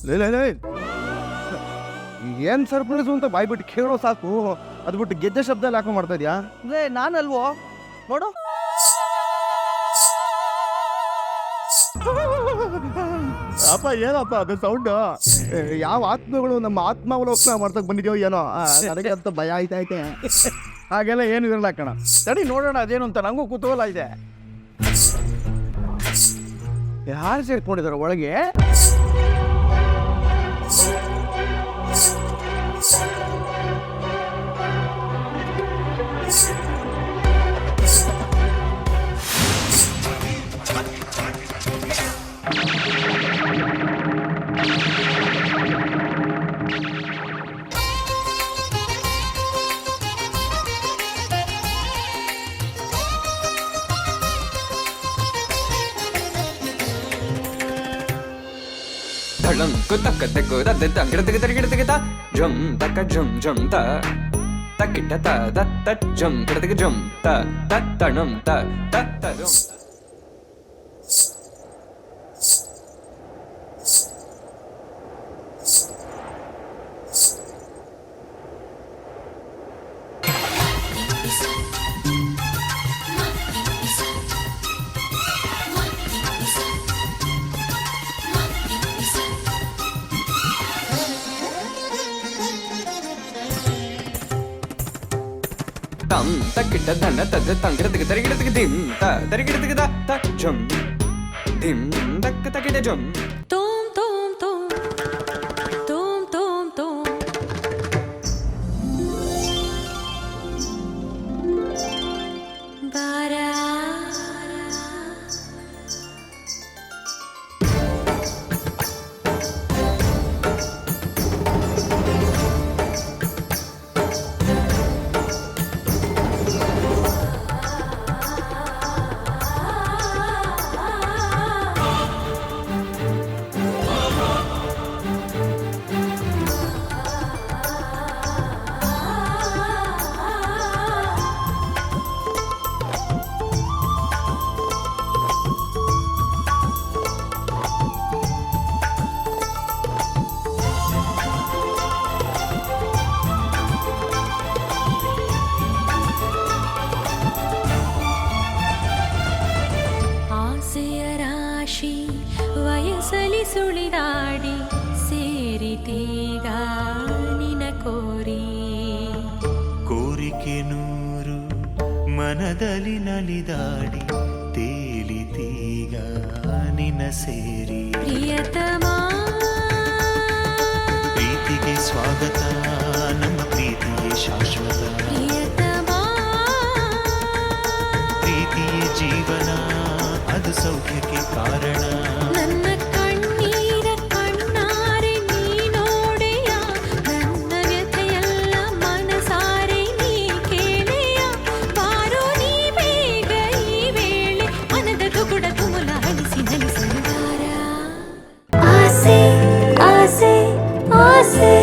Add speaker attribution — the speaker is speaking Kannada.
Speaker 1: ಲೇ ಏನು ಸರ್ಪ್ರೈಸು ಅಂತ ಬಾಯ್ಬಿಟ್ಟು ಕೇಳೋ ಸಾಕು, ಅದು ಬಿಟ್ಟು ಗೆದ್ದೆ ಶಬ್ದ ಎಲ್ಲ ಯಾಕೋ ಮಾಡ್ತಾ ಇದೆಯಾ?
Speaker 2: ಲೇ ನಾನಲ್ವೋ ನೋಡು.
Speaker 1: ಅಪ್ಪ ಏನಪ್ಪ ಅದು ಸೌಂಡು? ಯಾವ ಆತ್ಮಗಳು ನಮ್ಮ ಆತ್ಮಾವಲೋಕನ ಮಾಡ್ತಕ್ಕೆ ಬಂದಿದ್ಯೋ ಏನೋ, ನನಗೆ ಅಂತ ಭಯ ಆಯ್ತೈತೆ. ಹಾಗೆಲ್ಲ ಏನು ಇರಲ್ಲ ಕಣ.
Speaker 2: ಸರಿ ನೋಡೋಣ ಅದೇನು ಅಂತ, ನಂಗೂ ಕುತೂಹಲ ಇದೆ.
Speaker 1: ಯಾರು ಸೇರ್ಕೊಂಡಿದಾರೆ ಒಳಗೆ?
Speaker 3: ತಕ್ಕ ತೆಕ್ಕು ದ ಗಿಡತೆಗೆ ತರಿಗಿಡತೆಗೆ ತ ಜುಮ್ ತಕ್ಕ ಜುಮ್ ಜುಮ್ ತ ತಕ್ಕಿಟ್ಟ ತ ದ ಜುಮ್ ಗಿಡತೆಗೆ ಜುಮ್ ತ ತಣಂ ತ ತತ್ತರುಂ. ತಂ ತಕ್ಕಿಟ್ಟ ಧನ ತದ ತಂಗಿಡತೆಗೆ ತರಿಗಿಡತೆಗೆ ದಿಮ್ ತ ತರಿಗಿಡತೆಗೆ ತ ಜುಮ್ ದಿಮ್ ದಕ್ಕ ತಕಿಟ ಜುಮ್.
Speaker 4: ತೋಮ್ ತೋಮ್ ತೋಮ್ ತೋಮ್ ತೋಮ್ ತೋಮ್ ಬಾರ ವಯಸಲಿ ಸುಳಿದಾಡಿ ಸೇರಿತೀಗ ನಿನ ಕೋರಿ
Speaker 5: ಕೋರಿಕೆ ನೂರು ಮನದಲ್ಲಿ ನಲಿದಾಡಿ ತೇಲಿತೀಗ ನಿನ ಸೇರಿ
Speaker 4: ಪ್ರಿಯತಮ
Speaker 5: ಪ್ರೀತಿಗೆ ಸ್ವಾಗತ ನಮ್ಮ ಪ್ರೀತಿಯೇ ಶಾಶ್ವತ
Speaker 4: ಪ್ರಿಯತಮ
Speaker 5: ಪ್ರೀತಿಯೇ ಜೀವನ ಅದು ಸೌಖ್ಯಕ್ಕೆ ಕಾರಣ
Speaker 4: ನನ್ನ ಕಣ್ಣೀರ ಕಣ್ಣಾರೆ ನೀ ನೋಡೆಯ ನನ್ನ ವ್ಯಥೆಯಲ್ಲ ಮನಸಾರೆ ನೀ ಕೇಳೆಯ ಬಾರೋ ನೀ ಬೇಗ ಈ ವೇಳೆ ಮನದ ತುಗುಡ ತುಮುಲ ಅಳಿಸಿ ನಲಿಸಲು ಬಾರ ಆಸೆ ಆಸೆ ಆಸೆ